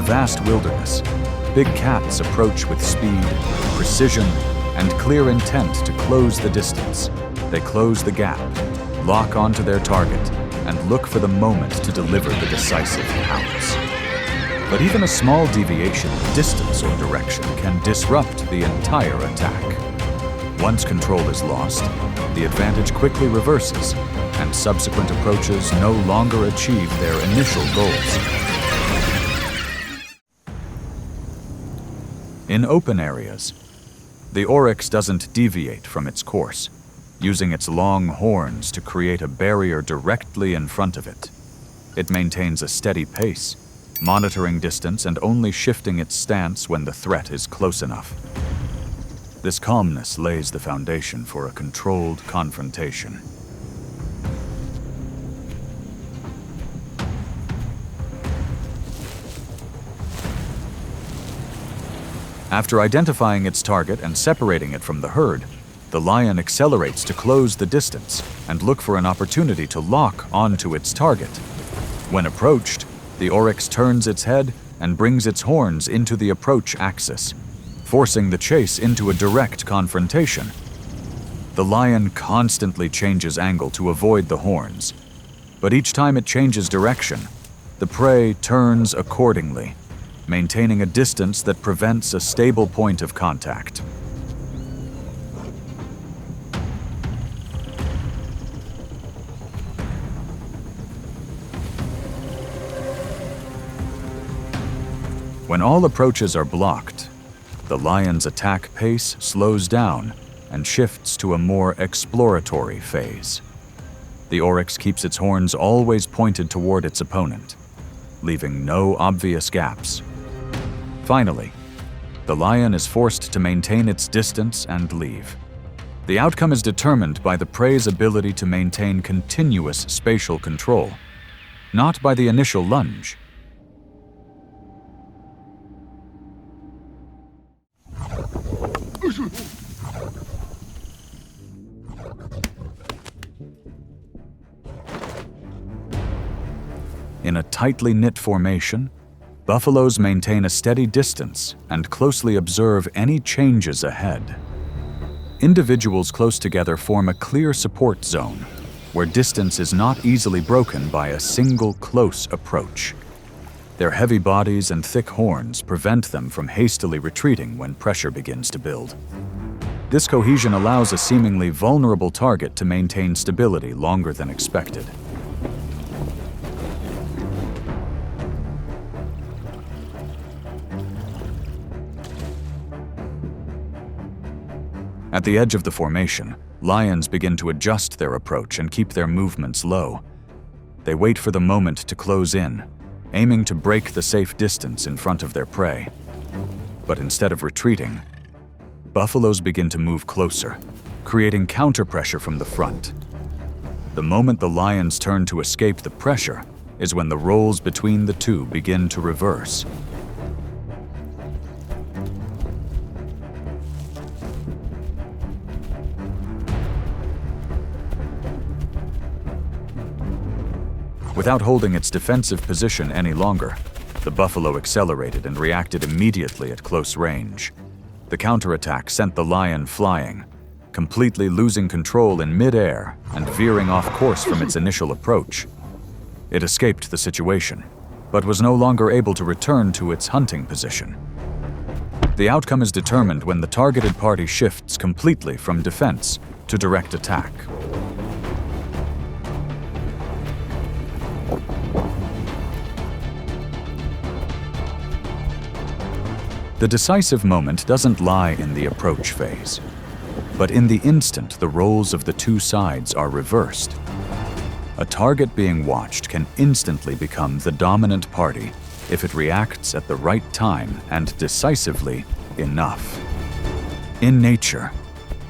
vast wilderness, big cats approach with speed, precision, and clear intent to close the distance. They close the gap, lock onto their target, and look for the moment to deliver the decisive pounce. But even a small deviation in distance or direction can disrupt the entire attack. Once control is lost, the advantage quickly reverses, and subsequent approaches no longer achieve their initial goals. In open areas, the oryx doesn't deviate from its course, using its long horns to create a barrier directly in front of it. It maintains a steady pace, monitoring distance and only shifting its stance when the threat is close enough. This calmness lays the foundation for a controlled confrontation. After identifying its target and separating it from the herd, the lion accelerates to close the distance and look for an opportunity to lock onto its target. When approached, the oryx turns its head and brings its horns into the approach axis, forcing the chase into a direct confrontation. The lion constantly changes angle to avoid the horns, but each time it changes direction, the prey turns accordingly, maintaining a distance that prevents a stable point of contact. When all approaches are blocked, the lion's attack pace slows down and shifts to a more exploratory phase. The oryx keeps its horns always pointed toward its opponent, leaving no obvious gaps. Finally, the lion is forced to maintain its distance and leave. The outcome is determined by the prey's ability to maintain continuous spatial control, not by the initial lunge. In a tightly knit formation, buffaloes maintain a steady distance and closely observe any changes ahead. Individuals close together form a clear support zone, where distance is not easily broken by a single close approach. Their heavy bodies and thick horns prevent them from hastily retreating when pressure begins to build. This cohesion allows a seemingly vulnerable target to maintain stability longer than expected. At the edge of the formation, lions begin to adjust their approach and keep their movements low. They wait for the moment to close in, aiming to break the safe distance in front of their prey. But instead of retreating, buffaloes begin to move closer, creating counterpressure from the front. The moment the lions turn to escape the pressure is when the roles between the two begin to reverse. Without holding its defensive position any longer, the buffalo accelerated and reacted immediately at close range. The counterattack sent the lion flying, completely losing control in mid-air and veering off course from its initial approach. It escaped the situation, but was no longer able to return to its hunting position. The outcome is determined when the targeted party shifts completely from defense to direct attack. The decisive moment doesn't lie in the approach phase, but in the instant the roles of the two sides are reversed. A target being watched can instantly become the dominant party if it reacts at the right time and decisively enough. In nature,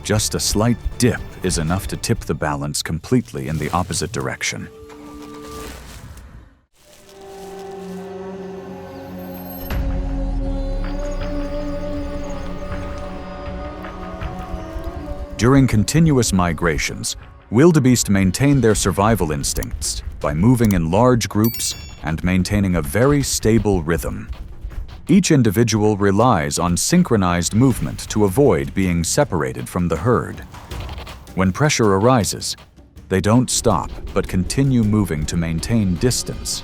just a slight dip is enough to tip the balance completely in the opposite direction. During continuous migrations, wildebeest maintain their survival instincts by moving in large groups and maintaining a very stable rhythm. Each individual relies on synchronized movement to avoid being separated from the herd. When pressure arises, they don't stop but continue moving to maintain distance.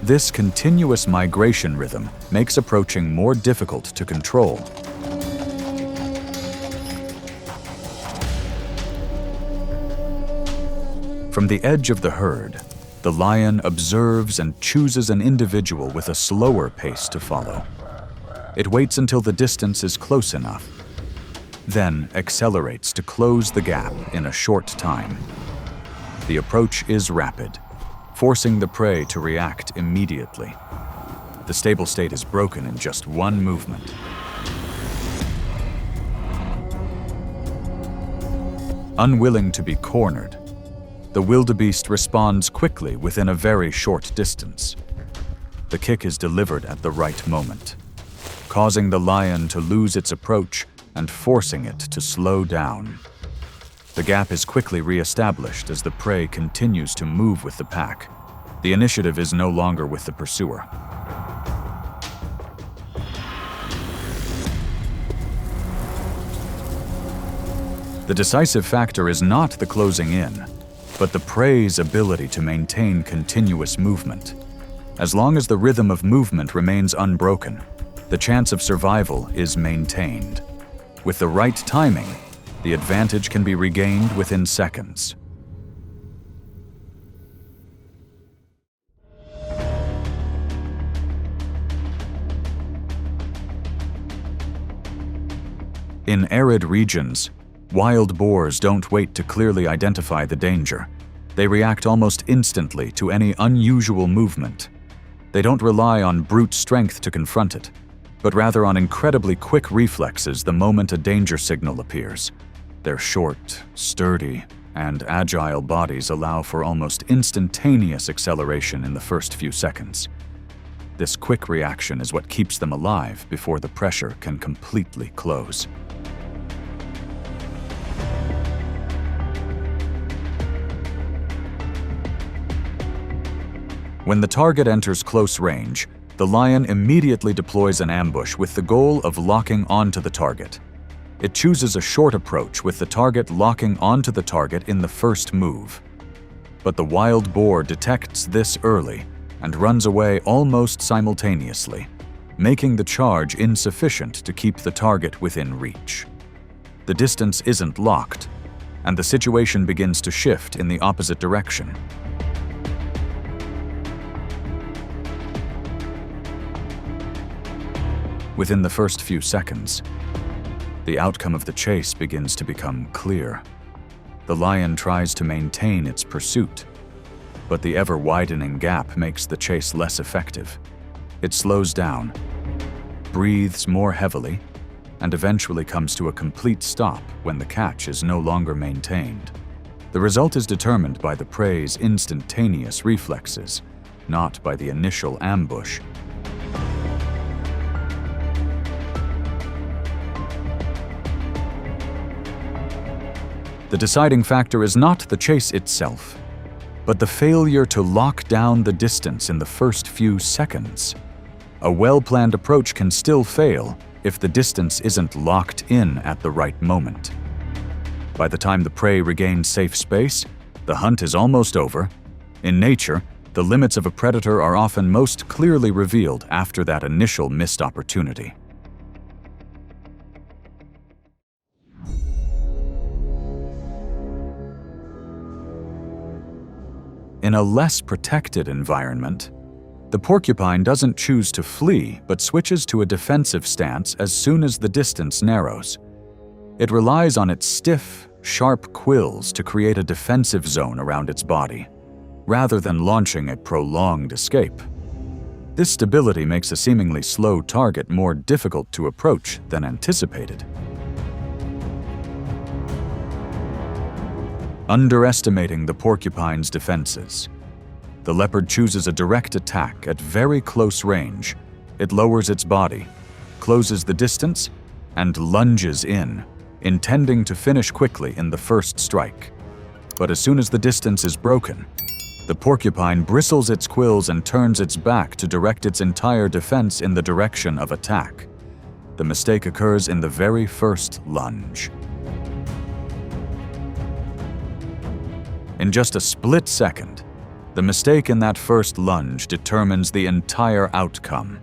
This continuous migration rhythm makes approaching more difficult to control. From the edge of the herd, the lion observes and chooses an individual with a slower pace to follow. It waits until the distance is close enough, then accelerates to close the gap in a short time. The approach is rapid, forcing the prey to react immediately. The stable state is broken in just one movement. Unwilling to be cornered, the wildebeest responds quickly within a very short distance. The kick is delivered at the right moment, causing the lion to lose its approach and forcing it to slow down. The gap is quickly re-established as the prey continues to move with the pack. The initiative is no longer with the pursuer. The decisive factor is not the closing in, but the prey's ability to maintain continuous movement. As long as the rhythm of movement remains unbroken, the chance of survival is maintained. With the right timing, the advantage can be regained within seconds. In arid regions, wild boars don't wait to clearly identify the danger. They react almost instantly to any unusual movement. They don't rely on brute strength to confront it, but rather on incredibly quick reflexes the moment a danger signal appears. Their short, sturdy, and agile bodies allow for almost instantaneous acceleration in the first few seconds. This quick reaction is what keeps them alive before the pressure can completely close. When the target enters close range, the lion immediately deploys an ambush with the goal of locking onto the target. It chooses a short approach with the target locking onto the target in the first move. But the wild boar detects this early and runs away almost simultaneously, making the charge insufficient to keep the target within reach. The distance isn't locked, and the situation begins to shift in the opposite direction. Within the first few seconds, the outcome of the chase begins to become clear. The lion tries to maintain its pursuit, but the ever-widening gap makes the chase less effective. It slows down, breathes more heavily, and eventually comes to a complete stop when the catch is no longer maintained. The result is determined by the prey's instantaneous reflexes, not by the initial ambush. The deciding factor is not the chase itself, but the failure to lock down the distance in the first few seconds. A well-planned approach can still fail if the distance isn't locked in at the right moment. By the time the prey regains safe space, the hunt is almost over. In nature, the limits of a predator are often most clearly revealed after that initial missed opportunity. In a less protected environment, the porcupine doesn't choose to flee but switches to a defensive stance as soon as the distance narrows. It relies on its stiff, sharp quills to create a defensive zone around its body, rather than launching a prolonged escape. This stability makes a seemingly slow target more difficult to approach than anticipated. Underestimating the porcupine's defenses. The leopard chooses a direct attack at very close range. It lowers its body, closes the distance, and lunges in, intending to finish quickly in the first strike. But as soon as the distance is broken, The porcupine bristles its quills and turns its back to direct its entire defense in the direction of attack. The mistake occurs in the very first lunge. In just a split second, the mistake in that first lunge determines the entire outcome.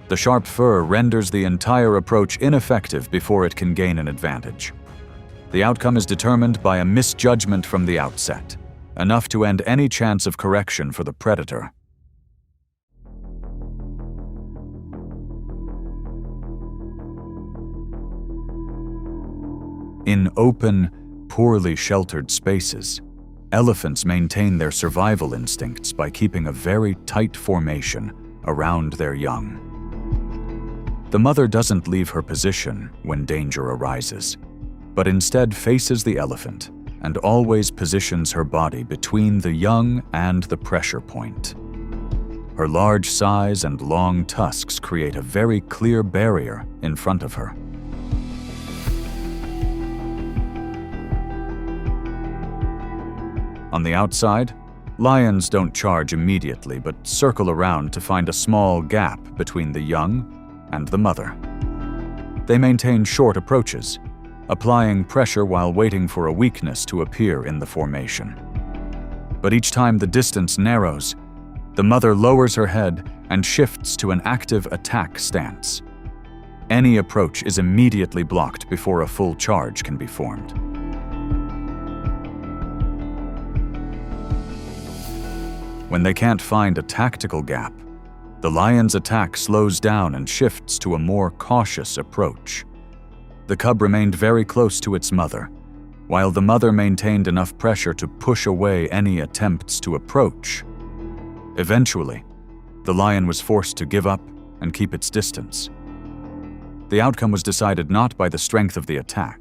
The sharp fur renders the entire approach ineffective before it can gain an advantage. The outcome is determined by a misjudgment from the outset, enough to end any chance of correction for the predator. In open, poorly sheltered spaces, elephants maintain their survival instincts by keeping a very tight formation around their young. The mother doesn't leave her position when danger arises, but instead faces the elephant and always positions her body between the young and the pressure point. Her large size and long tusks create a very clear barrier in front of her. On the outside, lions don't charge immediately but circle around to find a small gap between the young and the mother. They maintain short approaches, applying pressure while waiting for a weakness to appear in the formation. But each time the distance narrows, the mother lowers her head and shifts to an active attack stance. Any approach is immediately blocked before a full charge can be formed. When they can't find a tactical gap, the lion's attack slows down and shifts to a more cautious approach. The cub remained very close to its mother, while the mother maintained enough pressure to push away any attempts to approach. Eventually, the lion was forced to give up and keep its distance. The outcome was decided not by the strength of the attack,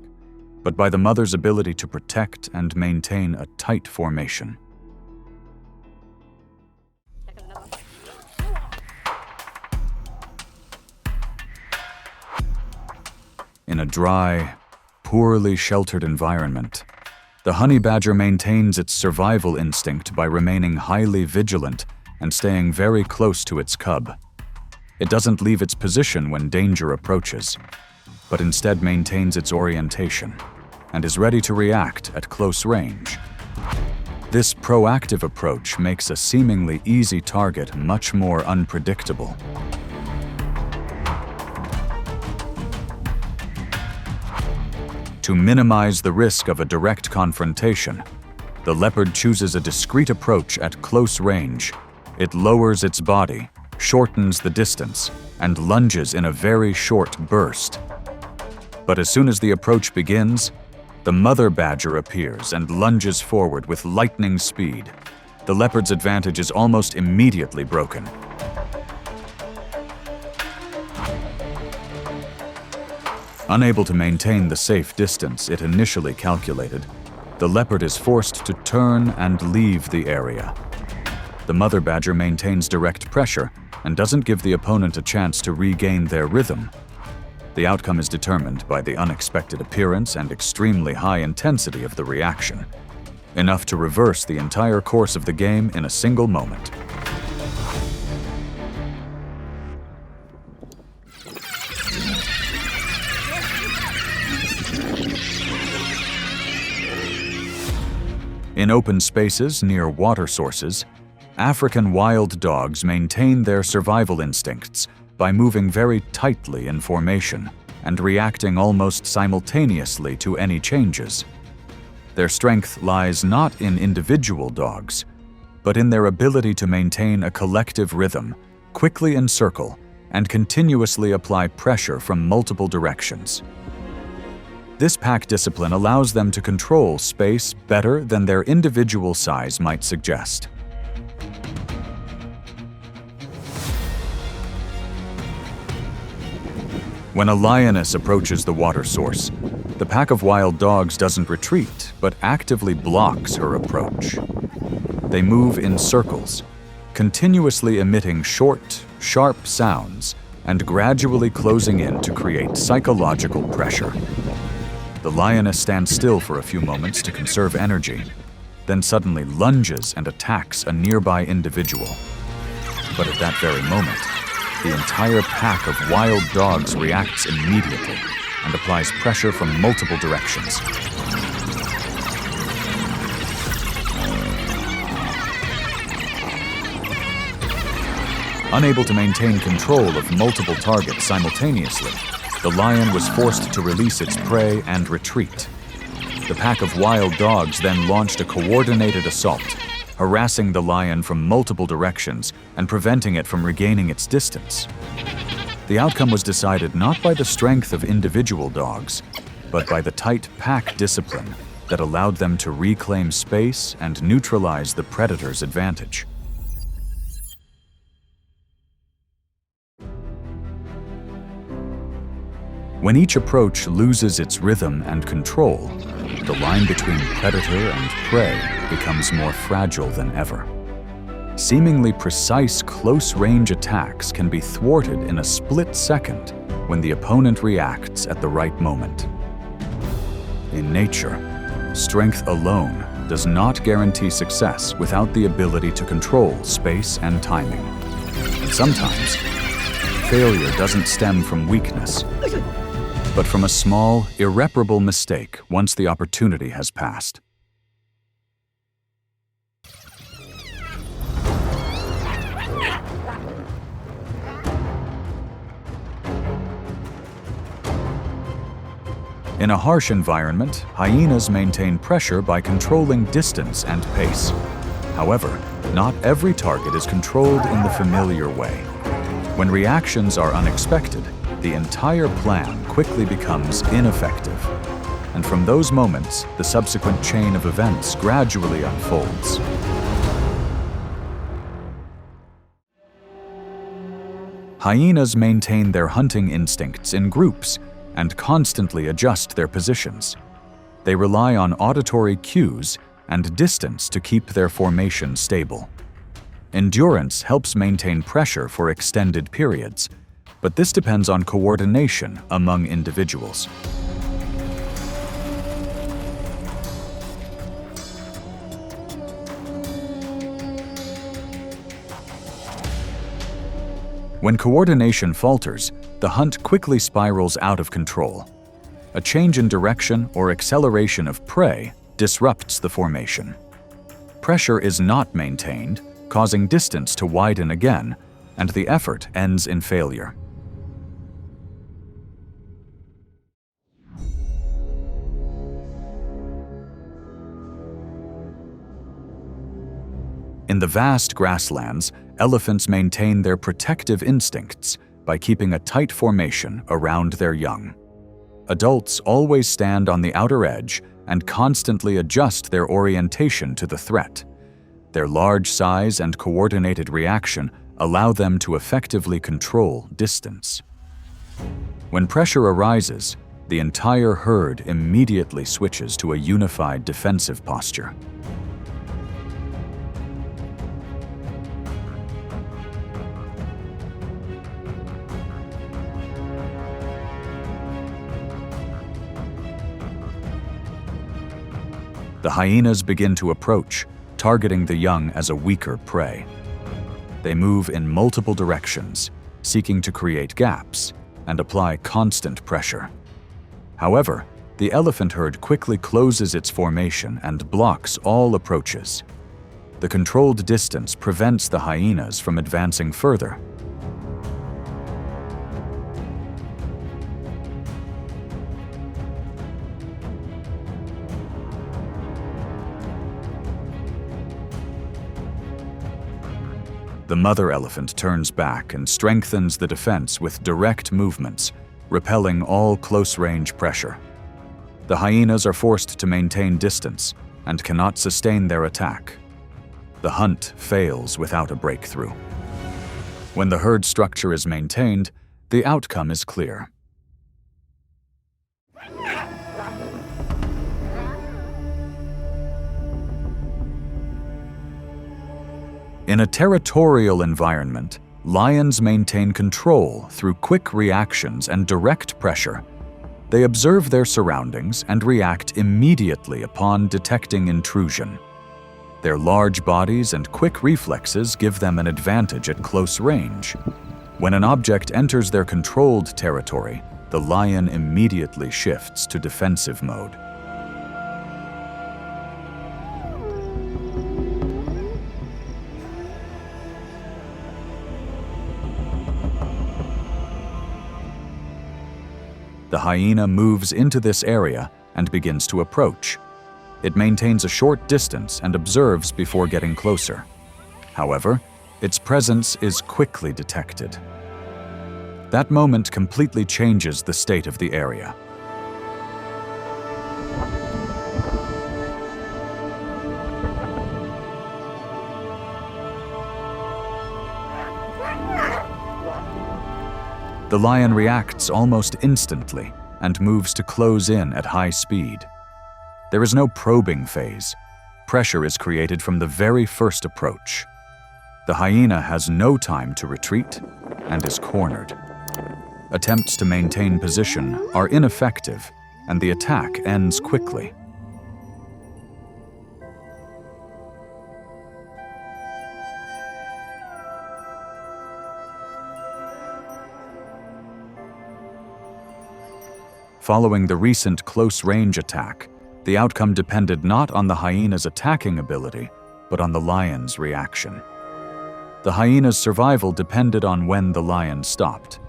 but by the mother's ability to protect and maintain a tight formation. In a dry, poorly sheltered environment, the honey badger maintains its survival instinct by remaining highly vigilant and staying very close to its cub. It doesn't leave its position when danger approaches, but instead maintains its orientation and is ready to react at close range. This proactive approach makes a seemingly easy target much more unpredictable. To minimize the risk of a direct confrontation, the leopard chooses a discreet approach at close range. It lowers its body, shortens the distance, and lunges in a very short burst. But as soon as the approach begins, the mother badger appears and lunges forward with lightning speed. The leopard's advantage is almost immediately broken. Unable to maintain the safe distance it initially calculated, the leopard is forced to turn and leave the area. The mother badger maintains direct pressure and doesn't give the opponent a chance to regain their rhythm. The outcome is determined by the unexpected appearance and extremely high intensity of the reaction, enough to reverse the entire course of the game in a single moment. In open spaces near water sources, African wild dogs maintain their survival instincts by moving very tightly in formation and reacting almost simultaneously to any changes. Their strength lies not in individual dogs, but in their ability to maintain a collective rhythm, quickly encircle, and continuously apply pressure from multiple directions. This pack discipline allows them to control space better than their individual size might suggest. When a lioness approaches the water source, the pack of wild dogs doesn't retreat, but actively blocks her approach. They move in circles, continuously emitting short, sharp sounds and gradually closing in to create psychological pressure. The lioness stands still for a few moments to conserve energy, then suddenly lunges and attacks a nearby individual. But at that very moment, the entire pack of wild dogs reacts immediately and applies pressure from multiple directions. Unable to maintain control of multiple targets simultaneously, the lion was forced to release its prey and retreat. The pack of wild dogs then launched a coordinated assault, harassing the lion from multiple directions and preventing it from regaining its distance. The outcome was decided not by the strength of individual dogs, but by the tight pack discipline that allowed them to reclaim space and neutralize the predator's advantage. When each approach loses its rhythm and control, the line between predator and prey becomes more fragile than ever. Seemingly precise close-range attacks can be thwarted in a split second when the opponent reacts at the right moment. In nature, strength alone does not guarantee success without the ability to control space and timing. And sometimes, failure doesn't stem from weakness, but from a small, irreparable mistake once the opportunity has passed. In a harsh environment, hyenas maintain pressure by controlling distance and pace. However, not every target is controlled in the familiar way. When reactions are unexpected, the entire plan quickly becomes ineffective. And from those moments, the subsequent chain of events gradually unfolds. Hyenas maintain their hunting instincts in groups and constantly adjust their positions. They rely on auditory cues and distance to keep their formation stable. Endurance helps maintain pressure for extended periods, but this depends on coordination among individuals. When coordination falters, the hunt quickly spirals out of control. A change in direction or acceleration of prey disrupts the formation. Pressure is not maintained, causing distance to widen again, and the effort ends in failure. In the vast grasslands, elephants maintain their protective instincts by keeping a tight formation around their young. Adults always stand on the outer edge and constantly adjust their orientation to the threat. Their large size and coordinated reaction allow them to effectively control distance. When pressure arises, the entire herd immediately switches to a unified defensive posture. The hyenas begin to approach, targeting the young as a weaker prey. They move in multiple directions, seeking to create gaps and apply constant pressure. However, the elephant herd quickly closes its formation and blocks all approaches. The controlled distance prevents the hyenas from advancing further. The mother elephant turns back and strengthens the defense with direct movements, repelling all close-range pressure. The hyenas are forced to maintain distance and cannot sustain their attack. The hunt fails without a breakthrough. When the herd structure is maintained, the outcome is clear. In a territorial environment, lions maintain control through quick reactions and direct pressure. They observe their surroundings and react immediately upon detecting intrusion. Their large bodies and quick reflexes give them an advantage at close range. When an object enters their controlled territory, the lion immediately shifts to defensive mode. The hyena moves into this area and begins to approach. It maintains a short distance and observes before getting closer. However, its presence is quickly detected. That moment completely changes the state of the area. The lion reacts almost instantly and moves to close in at high speed. There is no probing phase. Pressure is created from the very first approach. The hyena has no time to retreat and is cornered. Attempts to maintain position are ineffective, and the attack ends quickly. Following the recent close-range attack, the outcome depended not on the hyena's attacking ability, but on the lion's reaction. The hyena's survival depended on when the lion stopped.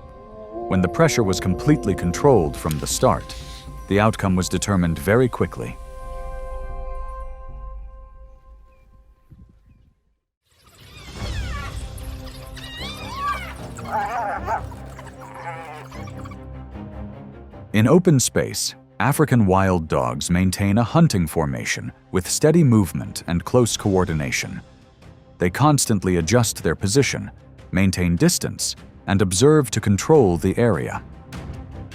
When the pressure was completely controlled from the start, the outcome was determined very quickly. In open space, African wild dogs maintain a hunting formation with steady movement and close coordination. They constantly adjust their position, maintain distance, and observe to control the area.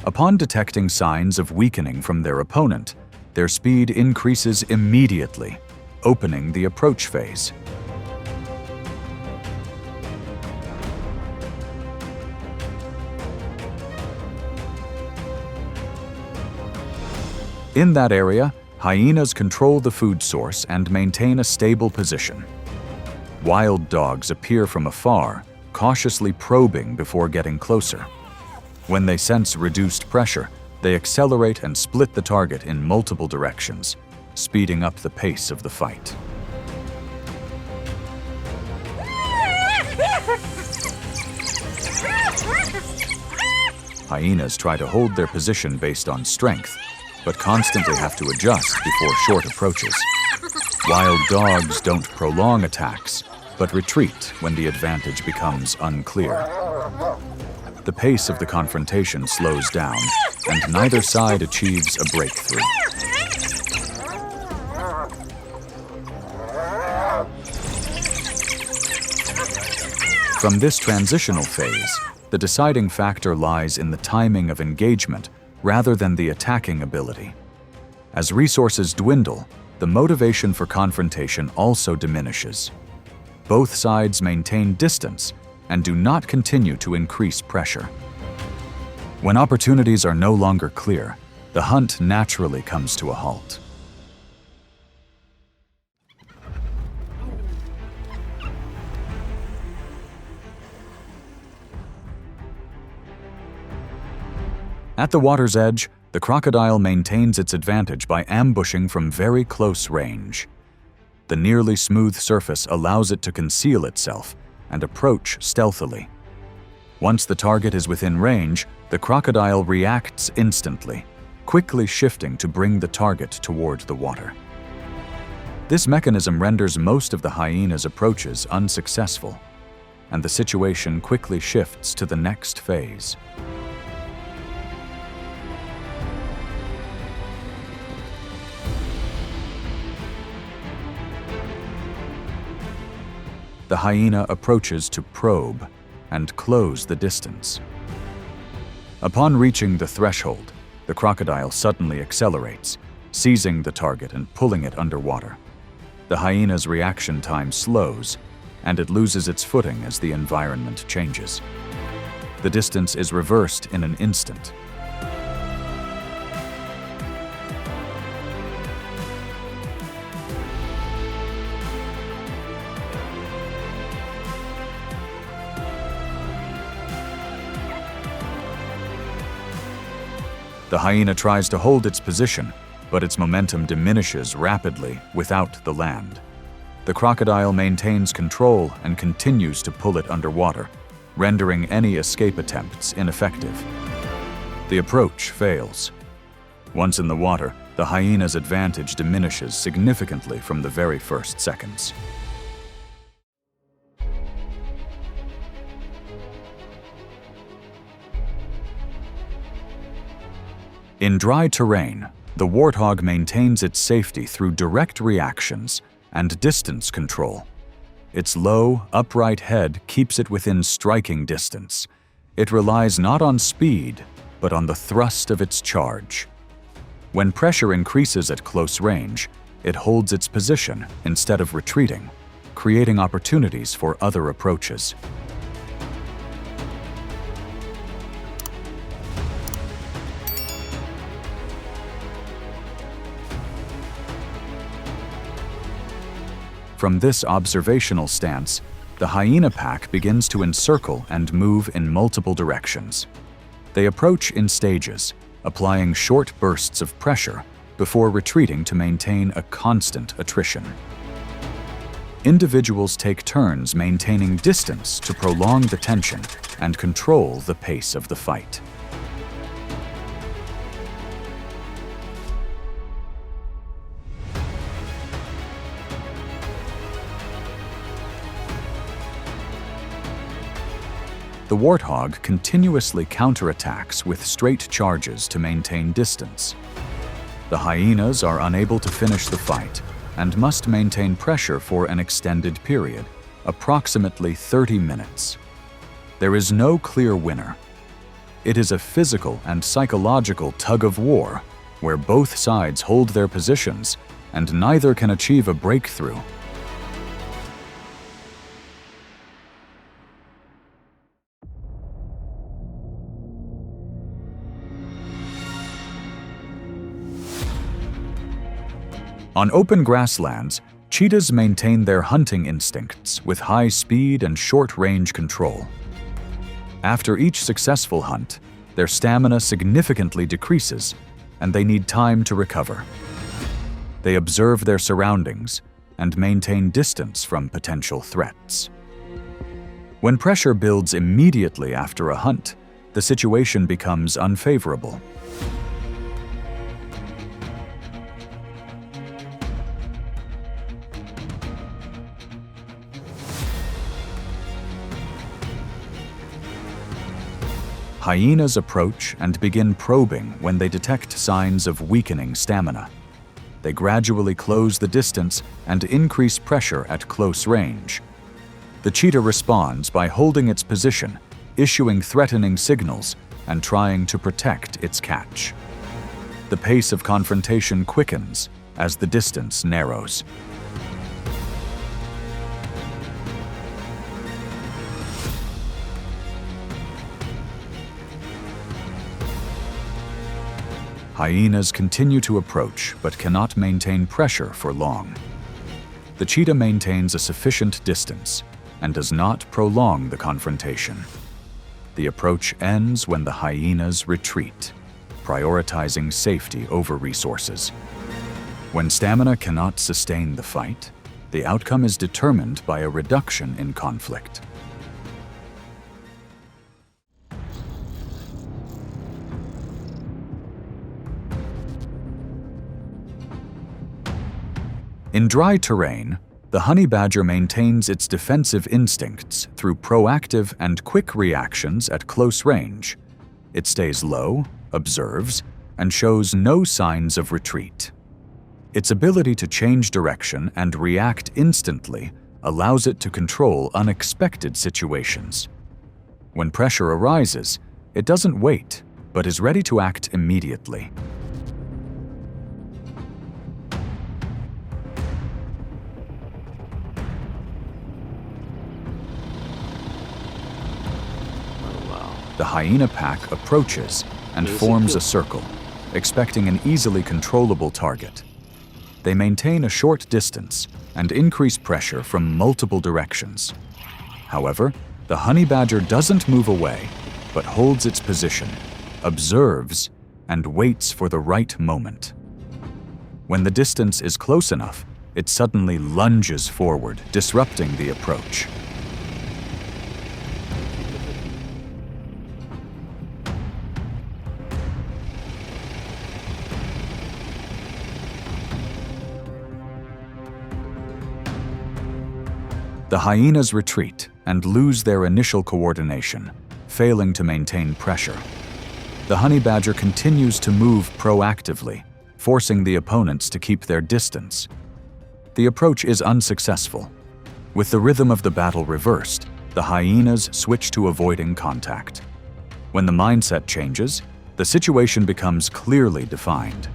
Upon detecting signs of weakening from their opponent, their speed increases immediately, opening the approach phase. In that area, hyenas control the food source and maintain a stable position. Wild dogs appear from afar, cautiously probing before getting closer. When they sense reduced pressure, they accelerate and split the target in multiple directions, speeding up the pace of the fight. Hyenas try to hold their position based on strength, but constantly have to adjust before short approaches. Wild dogs don't prolong attacks, but retreat when the advantage becomes unclear. The pace of the confrontation slows down, and neither side achieves a breakthrough. From this transitional phase, the deciding factor lies in the timing of engagement rather than the attacking ability. As resources dwindle, the motivation for confrontation also diminishes. Both sides maintain distance and do not continue to increase pressure. When opportunities are no longer clear, the hunt naturally comes to a halt. At the water's edge, the crocodile maintains its advantage by ambushing from very close range. The nearly smooth surface allows it to conceal itself and approach stealthily. Once the target is within range, the crocodile reacts instantly, quickly shifting to bring the target toward the water. This mechanism renders most of the hyena's approaches unsuccessful, and the situation quickly shifts to the next phase. The hyena approaches to probe and close the distance. Upon reaching the threshold, the crocodile suddenly accelerates, seizing the target and pulling it underwater. The hyena's reaction time slows, and it loses its footing as the environment changes. The distance is reversed in an instant. The hyena tries to hold its position, but its momentum diminishes rapidly without the land. The crocodile maintains control and continues to pull it underwater, rendering any escape attempts ineffective. The approach fails. Once in the water, the hyena's advantage diminishes significantly from the very first seconds. In dry terrain, the warthog maintains its safety through direct reactions and distance control. Its low, upright head keeps it within striking distance. It relies not on speed, but on the thrust of its charge. When pressure increases at close range, it holds its position instead of retreating, creating opportunities for other approaches. From this observational stance, the hyena pack begins to encircle and move in multiple directions. They approach in stages, applying short bursts of pressure before retreating to maintain a constant attrition. Individuals take turns maintaining distance to prolong the tension and control the pace of the fight. The warthog continuously counterattacks with straight charges to maintain distance. The hyenas are unable to finish the fight and must maintain pressure for an extended period, approximately 30 minutes. There is no clear winner. It is a physical and psychological tug-of-war where both sides hold their positions and neither can achieve a breakthrough. On open grasslands, cheetahs maintain their hunting instincts with high speed and short-range control. After each successful hunt, their stamina significantly decreases, and they need time to recover. They observe their surroundings and maintain distance from potential threats. When pressure builds immediately after a hunt, the situation becomes unfavorable. Hyenas approach and begin probing when they detect signs of weakening stamina. They gradually close the distance and increase pressure at close range. The cheetah responds by holding its position, issuing threatening signals, and trying to protect its catch. The pace of confrontation quickens as the distance narrows. Hyenas continue to approach but cannot maintain pressure for long. The cheetah maintains a sufficient distance and does not prolong the confrontation. The approach ends when the hyenas retreat, prioritizing safety over resources. When stamina cannot sustain the fight, the outcome is determined by a reduction in conflict. In dry terrain, the honey badger maintains its defensive instincts through proactive and quick reactions at close range. It stays low, observes, and shows no signs of retreat. Its ability to change direction and react instantly allows it to control unexpected situations. When pressure arises, it doesn't wait, but is ready to act immediately. The hyena pack approaches and forms a circle, expecting an easily controllable target. They maintain a short distance and increase pressure from multiple directions. However, the honey badger doesn't move away, but holds its position, observes, and waits for the right moment. When the distance is close enough, it suddenly lunges forward, disrupting the approach. The hyenas retreat and lose their initial coordination, failing to maintain pressure. The honey badger continues to move proactively, forcing the opponents to keep their distance. The approach is unsuccessful. With the rhythm of the battle reversed, the hyenas switch to avoiding contact. When the mindset changes, the situation becomes clearly defined.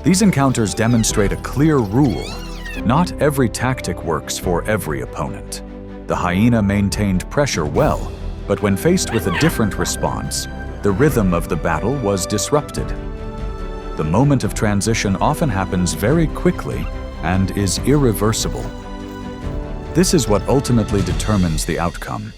These encounters demonstrate a clear rule. Not every tactic works for every opponent. The hyena maintained pressure well, but when faced with a different response, the rhythm of the battle was disrupted. The moment of transition often happens very quickly and is irreversible. This is what ultimately determines the outcome.